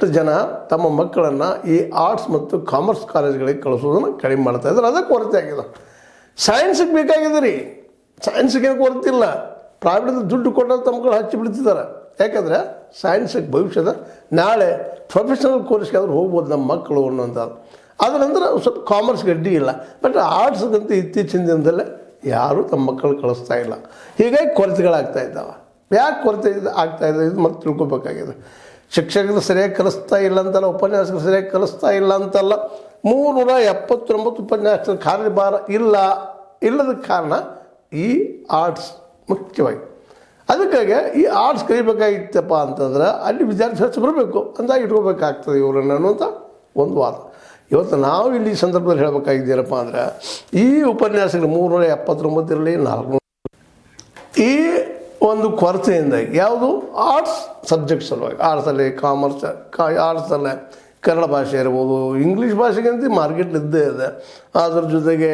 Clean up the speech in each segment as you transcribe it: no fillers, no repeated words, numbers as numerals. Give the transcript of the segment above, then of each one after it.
ಭಾಳಷ್ಟು ಜನ ತಮ್ಮ ಮಕ್ಕಳನ್ನು ಈ ಆರ್ಟ್ಸ್ ಮತ್ತು ಕಾಮರ್ಸ್ ಕಾಲೇಜ್ಗಳಿಗೆ ಕಳಿಸೋದನ್ನು ಕಡಿಮೆ ಮಾಡ್ತಾಯಿದ್ದಾರೆ. ಅದಕ್ಕೆ ಕೊರತೆ ಆಗಿದೆ. ಸೈನ್ಸಿಗೆ ಬೇಕಾಗಿದೆ ರೀ, ಸೈನ್ಸಿಗೆ ಕೊರತೆ ಇಲ್ಲ. ಪ್ರೈವೇಟ್ ದುಡ್ಡು ಕೊಟ್ಟು ತಮ್ಮ ಮಕ್ಕಳು ಹಚ್ಚಿ ಬಿಡ್ತಿದ್ದಾರೆ. ಯಾಕಂದರೆ ಸೈನ್ಸಿಗೆ ಭವಿಷ್ಯದ ನಾಳೆ ಪ್ರೊಫೆಷನಲ್ ಕೋರ್ಸ್ಗೆ ಆದರೂ ಹೋಗ್ಬೋದು ನಮ್ಮ ಮಕ್ಕಳು ಅನ್ನೋಂಥದ್ದು. ಅದ್ರ ನಂತರ ಸ್ವಲ್ಪ ಕಾಮರ್ಸ್ ಗಡ್ಡಿ ಇಲ್ಲ. ಬಟ್ ಆರ್ಟ್ಸ್ಗಂತೂ ಇತ್ತೀಚಿನ ದಿನದಲ್ಲೇ ಯಾರೂ ತಮ್ಮ ಮಕ್ಕಳು ಕಳಿಸ್ತಾ ಇಲ್ಲ. ಹೀಗಾಗಿ ಕೊರತೆಗಳಾಗ್ತಾ ಇದ್ದಾವೆ. ಯಾಕೆ ಕೊರತೆ ಆಗ್ತಾಯಿದೆ ಇದು ಮತ್ತೆ ತಿಳ್ಕೊಬೇಕಾಗಿದೆ. ಶಿಕ್ಷಕರು ಸರಿಯಾಗಿ ಕಲಿಸ್ತಾ ಇಲ್ಲ ಅಂತಲ್ಲ, ಉಪನ್ಯಾಸಕರು ಸರಿಯಾಗಿ ಕಲಿಸ್ತಾ ಇಲ್ಲ ಅಂತಲ್ಲ. 379 ಉಪನ್ಯಾಸಕರ ಕಾರ್ಯಭಾರ ಇಲ್ಲದಕ್ಕೆ ಕಾರಣ ಈ ಆರ್ಟ್ಸ್ ಮುಖ್ಯವಾಗಿ. ಅದಕ್ಕಾಗಿ ಈ ಆರ್ಟ್ಸ್ ಕಲಿಬೇಕಾಗಿತ್ತಪ್ಪ ಅಂತಂದ್ರೆ ಅಲ್ಲಿ ವಿದ್ಯಾರ್ಥಿ ಹೆಚ್ಚು ಬರಬೇಕು ಅಂದಾಗ ಇಟ್ಕೋಬೇಕಾಗ್ತದೆ ಇವರನ್ನು ಅನ್ನುವಂಥ ಒಂದು ವಾದ. ಇವತ್ತು ನಾವು ಇಲ್ಲಿ ಈ ಸಂದರ್ಭದಲ್ಲಿ ಹೇಳಬೇಕಾಗಿದ್ದೀರಪ್ಪ ಅಂದ್ರೆ ಈ ಉಪನ್ಯಾಸಗಳು 379 ಇರಲಿ 400 ಈ ಒಂದು ಕೊರತೆಯಿಂದಾಗಿ ಯಾವುದು ಆರ್ಟ್ಸ್ ಸಬ್ಜೆಕ್ಟ್ ಸಲುವಾಗಿ, ಆರ್ಟ್ಸಲ್ಲಿ ಕಾಮರ್ಸ್, ಆರ್ಟ್ಸಲ್ಲೇ ಕನ್ನಡ ಭಾಷೆ ಇರ್ಬೋದು, ಇಂಗ್ಲೀಷ್ ಭಾಷೆಗಂತ ಮಾರ್ಕೆಟ್ ಇದ್ದೇ ಇದೆ. ಅದ್ರ ಜೊತೆಗೆ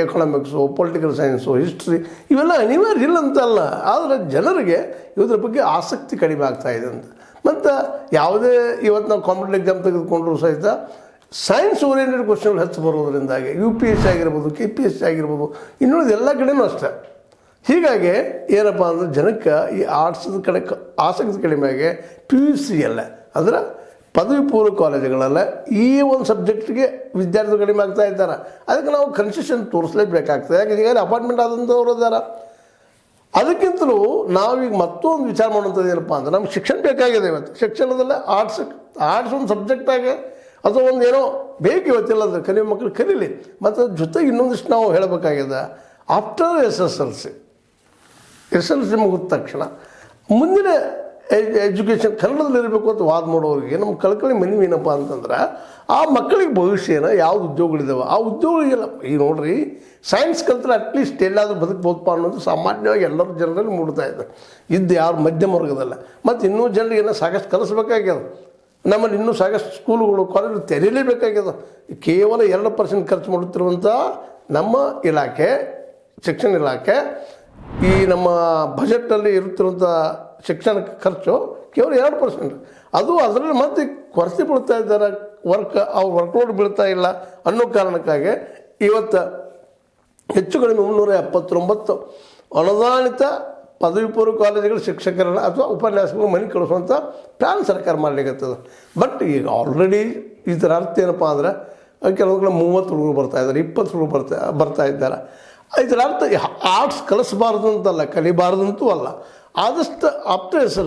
ಎಕನಾಮಿಕ್ಸು, ಪೊಲಿಟಿಕಲ್ ಸೈನ್ಸು, ಹಿಸ್ಟ್ರಿ ಇವೆಲ್ಲ ಅನಿವಾರ್ಯ ಇಲ್ಲ ಅಂತಲ್ಲ. ಆದರೆ ಜನರಿಗೆ ಇದ್ರ ಬಗ್ಗೆ ಆಸಕ್ತಿ ಕಡಿಮೆ ಆಗ್ತಾಯಿದೆ ಅಂತ. ಮತ್ತು ಯಾವುದೇ ಇವತ್ತು ನಾವು ಕಾಂಪಿಟೇಟಿವ್ ಎಕ್ಸಾಮ್ ತೆಗೆದುಕೊಂಡ್ರೂ ಸಹಿತ ಸೈನ್ಸ್ ಓರಿಯೆಂಟೆಡ್ ಕ್ವಶನ್ಗಳು ಹೆಚ್ಚು ಬರೋದ್ರಿಂದಾಗಿ UPSC ಆಗಿರ್ಬೋದು, KPSC ಆಗಿರ್ಬೋದು, ಇನ್ನುಳಿದ ಎಲ್ಲ ಕಡೆಯೂ ಅಷ್ಟೇ. ಹೀಗಾಗಿ ಏನಪ್ಪ ಅಂದ್ರೆ ಜನಕ್ಕೆ ಈ ಆರ್ಟ್ಸ್ದ ಕಡೆ ಆಸಕ್ತಿ ಕಡಿಮೆಯಾಗಿ PUCಯಲ್ಲೇ ಅಂದರೆ ಪದವಿ ಪೂರ್ವ ಕಾಲೇಜುಗಳಲ್ಲೇ ಈ ಒಂದು ಸಬ್ಜೆಕ್ಟ್ಗೆ ವಿದ್ಯಾರ್ಥಿಗಳು ಕಡಿಮೆ ಆಗ್ತಾ ಇದ್ದಾರೆ. ಅದಕ್ಕೆ ನಾವು ಕನ್ಸೆಷನ್ ತೋರಿಸಲೇಬೇಕಾಗ್ತದೆ. ಯಾಕೆ ಈಗ ಅಪಾಯಿಂಟ್ಮೆಂಟ್ ಆದಂಥವ್ರು ಇದ್ದಾರೆ. ಅದಕ್ಕಿಂತಲೂ ನಾವೀಗ ಮತ್ತೊಂದು ವಿಚಾರ ಮಾಡುವಂಥದ್ದು ಏನಪ್ಪ ಅಂದ್ರೆ ನಮ್ಗೆ ಶಿಕ್ಷಣ ಬೇಕಾಗಿದೆ. ಇವತ್ತು ಶಿಕ್ಷಣದಲ್ಲೇ ಆರ್ಟ್ಸ್ ಒಂದು ಸಬ್ಜೆಕ್ಟಾಗಿ ಅಥವಾ ಒಂದು ಏನೋ ಬೇಕು ಇವತ್ತಿಲ್ಲ ಅಂದರೆ ಕಲಿಯೋ ಮಕ್ಕಳು ಕಲೀಲಿ. ಮತ್ತು ಜೊತೆಗೆ ಇನ್ನೊಂದಿಷ್ಟು ನಾವು ಹೇಳಬೇಕಾಗಿದೆ. ಆಫ್ಟರ್ SSLC ಮುಗಿದ ತಕ್ಷಣ ಮುಂದಿನ ಎಜುಕೇಷನ್ ಕನ್ನಡದಲ್ಲಿ ಇರಬೇಕು ಅಂತ ವಾದ ಮಾಡೋರಿಗೆ ನಮ್ಮ ಕಳ್ಕಳಿ ಮನವಿ ಏನಪ್ಪ ಅಂತಂದ್ರೆ ಆ ಮಕ್ಕಳಿಗೆ ಭವಿಷ್ಯನ ಯಾವ್ದು ಉದ್ಯೋಗಗಳಿದ್ದಾವೆ ಆ ಉದ್ಯೋಗಗಳಿಗೆಲ್ಲ ಈಗ ನೋಡ್ರಿ ಸೈನ್ಸ್ ಕಲ್ತ್ರೆ ಅಟ್ಲೀಸ್ಟ್ ಎಲ್ಲಾದರೂ ಬದುಕಬಹುದಪ್ಪ ಅನ್ನೋದು ಸಾಮಾನ್ಯವಾಗಿ ಎಲ್ಲರೂ ಜನರಲ್ಲಿ ಮೂಡ್ತಾ ಇದೆ. ಯಾರು ಮಧ್ಯಮ ವರ್ಗದಲ್ಲ. ಮತ್ತು ಇನ್ನೂ ಜನರಿಗೆ ಸಾಕಷ್ಟು ಕಲಿಸ್ಬೇಕಾಗ್ಯದ. ನಮ್ಮಲ್ಲಿ ಇನ್ನೂ ಸಾಕಷ್ಟು ಸ್ಕೂಲುಗಳು ಕಾಲೇಜು ತೆರೀಲೇಬೇಕಾಗ್ಯದ. ಕೇವಲ 2% ಖರ್ಚು ಮಾಡುತ್ತಿರುವಂಥ ನಮ್ಮ ಇಲಾಖೆ, ಶಿಕ್ಷಣ ಇಲಾಖೆ, ಈ ನಮ್ಮ ಬಜೆಟ್ನಲ್ಲಿ ಇರುತ್ತಿರುವಂಥ ಶಿಕ್ಷಣ ಖರ್ಚು ಕೇವಲ 2%. ಅದು ಅದರಲ್ಲಿ ಮತ್ತೆ ಕೊರತೆ ಬೀಳ್ತಾ ಇದ್ದಾರೆ. ವರ್ಕ್ಲೋಡ್ ಬೀಳ್ತಾ ಇಲ್ಲ ಅನ್ನೋ ಕಾರಣಕ್ಕಾಗಿ ಇವತ್ತು ಹೆಚ್ಚು ಕಡಿಮೆ 379 ಅನುದಾನಿತ ಪದವಿ ಪೂರ್ವ ಕಾಲೇಜುಗಳ ಶಿಕ್ಷಕರನ್ನು ಅಥವಾ ಉಪನ್ಯಾಸಕರು ಮನೆ ಕಳಿಸುವಂಥ ಪ್ಲ್ಯಾನ್ ಸರ್ಕಾರ ಮಾಡಲಿಕ್ಕತ್ತದ. ಬಟ್ ಈಗ ಆಲ್ರೆಡಿ ಇದರ ಅರ್ಥ ಏನಪ್ಪ ಅಂದ್ರೆ ಕೆಲವೊಂದು 30 ಹುಡುಗರು ಬರ್ತಾಯಿದ್ದಾರೆ, 20 ಹುಡುಗರು ಬರ್ತಾ ಇದ್ದಾರೆ. ಇದರ ಅರ್ಥ ಆರ್ಟ್ಸ್ ಕಲಿಸಬಾರ್ದು ಅಂತಲ್ಲ, ಕಲಿಬಾರ್ದಂತೂ ಅಲ್ಲ. ಆದಷ್ಟು ಆಫ್ಟರ್ SSLC